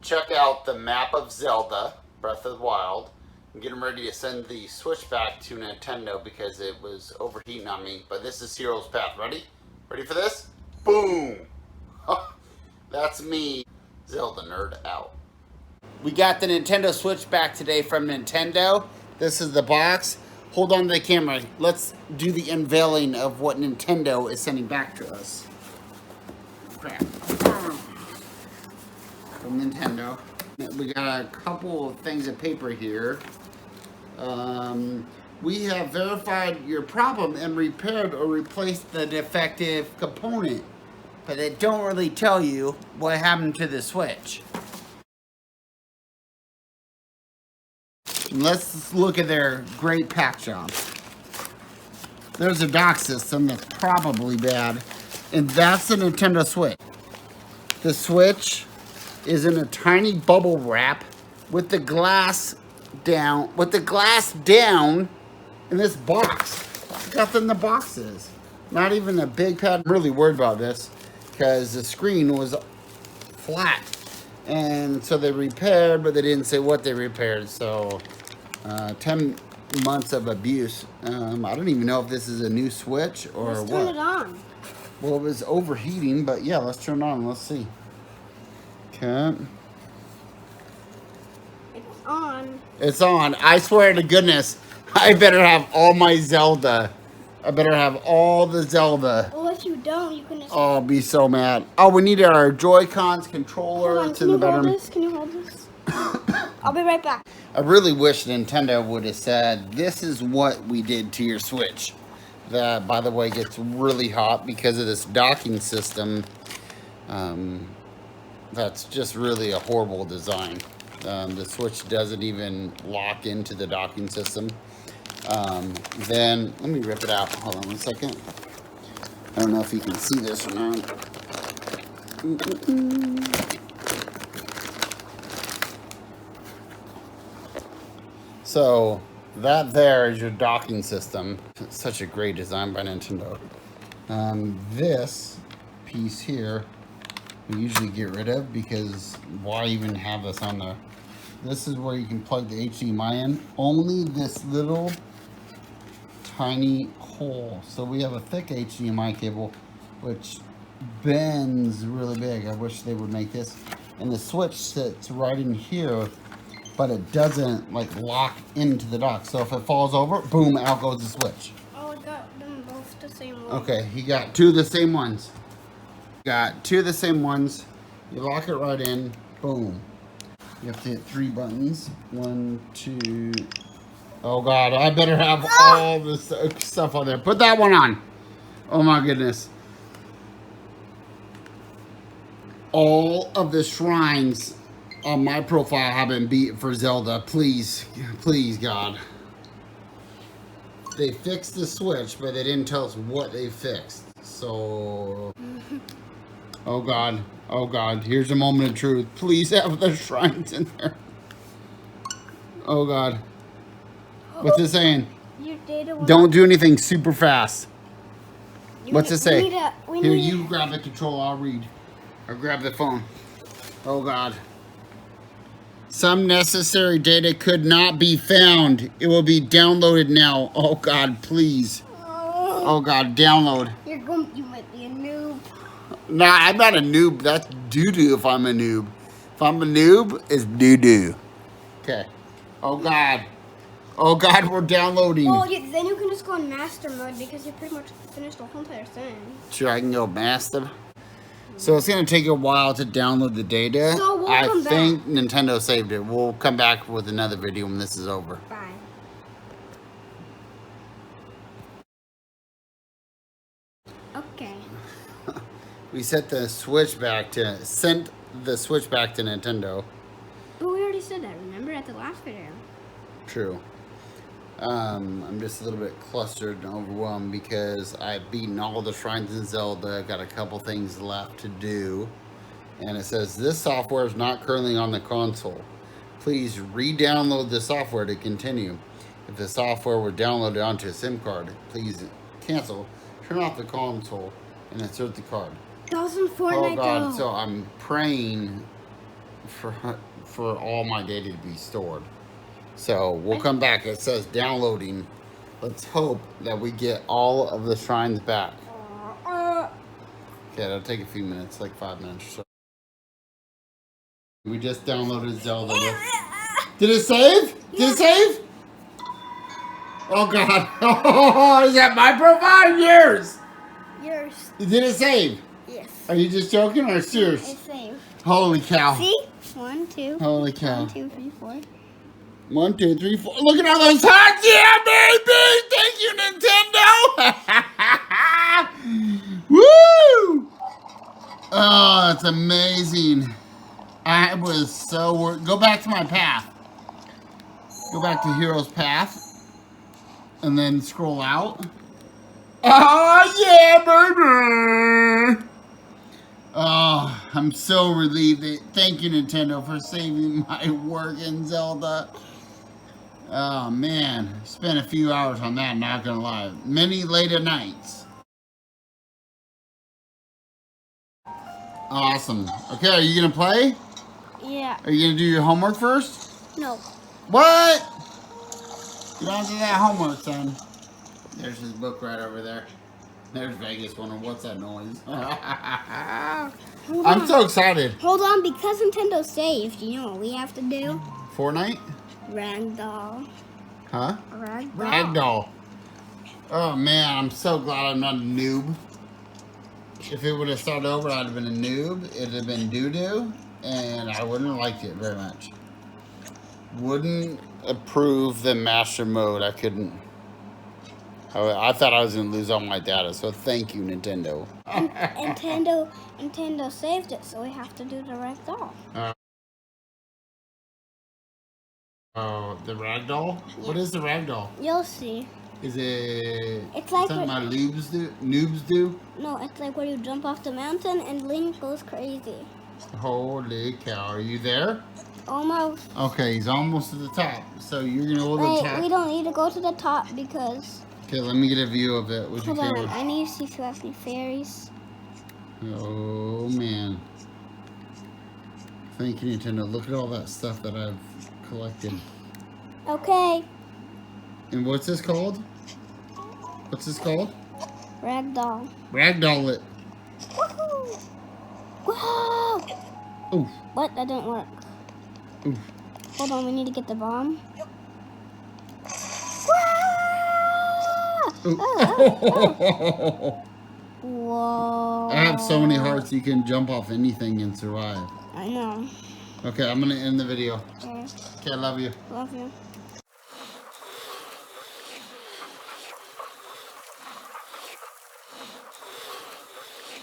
check out the map of Zelda, Breath of the Wild. I'm getting ready to send the Switch back to Nintendo because it was overheating on me. But this is Hero's Path. Ready? Ready for this? Boom! That's me, Zelda nerd out. We got the Nintendo Switch back today from Nintendo. This is the box. Hold on to the camera. Let's do the unveiling of what Nintendo is sending back to us. Crap. From Nintendo. We got a couple of things of paper here. We have verified your problem and repaired or replaced the defective component. But they don't really tell you what happened to the Switch. Let's look at their great pack job. There's a dock system that's probably bad, and that's the Nintendo Switch. The Switch is in a tiny bubble wrap with the glass down, in this box. Nothing in the boxes. Not even a big pad. I'm really worried about this because the screen was flat. And so they repaired, but they didn't say what they repaired. So 10 months of abuse. I don't even know if this is a new Switch or let's what. Turn it on. Well, it was overheating, but yeah, let's turn it on. Let's see. Okay. It's on. It's on. I swear to goodness, I better have all my Zelda. I better have all the Zelda. Well, if you don't, you can just... Oh, I'll be so mad. Oh, we need our Joy-Cons controller. Hold on, it's in the bedroom. Can you hold this? I'll be right back. I really wish Nintendo would have said, this is what we did to your Switch. That, by the way, gets really hot because of this docking system. That's just really a horrible design. The Switch doesn't even lock into the docking system. Then, let me rip it out. Hold on one second. I don't know if you can see this or not. So, that there is your docking system. It's such a great design by Nintendo. This piece here, we usually get rid of because why even have this on there? This is where you can plug the HDMI in. Only this little tiny hole. So we have a thick HDMI cable, which bends really big. I wish they would make this. And the switch sits right in here, but it doesn't like lock into the dock. So if it falls over, boom, out goes the switch. Oh, I got them both the same way. Okay, you got two of the same ones. Got two of the same ones. You lock it right in, boom. You have to hit 3 buttons. 1, 2. Oh God, I better have all this stuff on there. Put that one on. Oh my goodness. All of the shrines on my profile have been beat for Zelda. Please, please, God. They fixed the Switch, but they didn't tell us what they fixed. So, oh God, oh God. Here's a moment of truth. Please have the shrines in there. Oh God. What's it saying? Your data will Don't do anything super fast. What's it say? We Here, need you grab the controller, I'll read. Or grab the phone. Oh God. Some necessary data could not be found. It will be downloaded now. Oh God, please. Oh God, download. You might be a noob. Nah, I'm not a noob. That's doo-doo if I'm a noob. If I'm a noob, it's doo-doo. Okay. Oh God. Oh God, we're downloading. Oh, yeah, then you can just go on master mode because you pretty much finished the whole entire thing. Sure, I can go master. So it's going to take a while to download the data. So we'll I come think Nintendo saved it. We'll come back with another video when this is over. Bye. Okay. We sent the Switch back to Nintendo. But we already said that, remember, at the last video. True. I'm just a little bit clustered and overwhelmed because I've beaten all the shrines in Zelda. Got a couple things left to do. And it says, this software is not currently on the console. Please re-download the software to continue. If the software were downloaded onto a SIM card, please cancel, turn off the console, and insert the card. That was in Fortnite, Oh God, though. so I'm praying for all my data to be stored. So we'll come back. It says downloading. Let's hope that we get all of the shrines back. Okay, it'll take a few minutes, like 5 minutes or so. We just downloaded Zelda. Did it save? Did it save? Oh God! Oh, is that my profile? Yours. Yours. Did it save? Yes. Are you just joking or serious? It's saved. Holy cow! See? 1, 2. Holy cow! 1, 2, 3, 4. 1, 2, 3, 4. Look at all those hearts! Yeah, baby! Thank you, Nintendo! Woo! Oh, that's amazing. I was so worried. Go back to my path. Go back to Hero's Path. And then scroll out. Oh, yeah, baby! Oh, I'm so relieved. Thank you, Nintendo, for saving my work in Zelda. Oh, man. Spent a few hours on that, not gonna lie. Many late nights. Awesome. Okay, are you gonna play? Yeah. Are you gonna do your homework first? No. What? Get on to that homework, son. There's his book right over there. There's Vegas wondering what's that noise. I'm so excited. Hold on, because Nintendo saved, you know what we have to do? Fortnite? Ragdoll. Huh? Ragdoll. Ragdoll. Oh man, I'm so glad I'm not a noob. If it would have started over, I'd have been a noob. It'd have been doo-doo, and I wouldn't have liked it very much. Wouldn't approve the master mode. I couldn't. I thought I was going to lose all my data, so thank you, Nintendo. Nintendo saved it, so we have to do the ragdoll. Oh, the ragdoll? Yeah. What is the ragdoll? You'll see. Is it? It's like something my noobs do? No, it's like where you jump off the mountain and Link goes crazy. Holy cow! Are you there? Almost. Okay, he's almost to the top. So you're gonna go to the top. We don't need to go to the top because. Okay, let me get a view of it. Hold on, I need to see if you have any fairies. Oh man! Thank you, Nintendo. Look at all that stuff that I've collected. Okay. And what's this called? What's this called? Ragdoll. Ragdoll it. Woohoo! Whoa! Oof. What? That didn't work. Oof. Hold on, we need to get the bomb. Whoa. I have so many hearts you can jump off anything and survive. I know. Okay, I'm gonna end the video. Okay. Okay, I love you. Love you.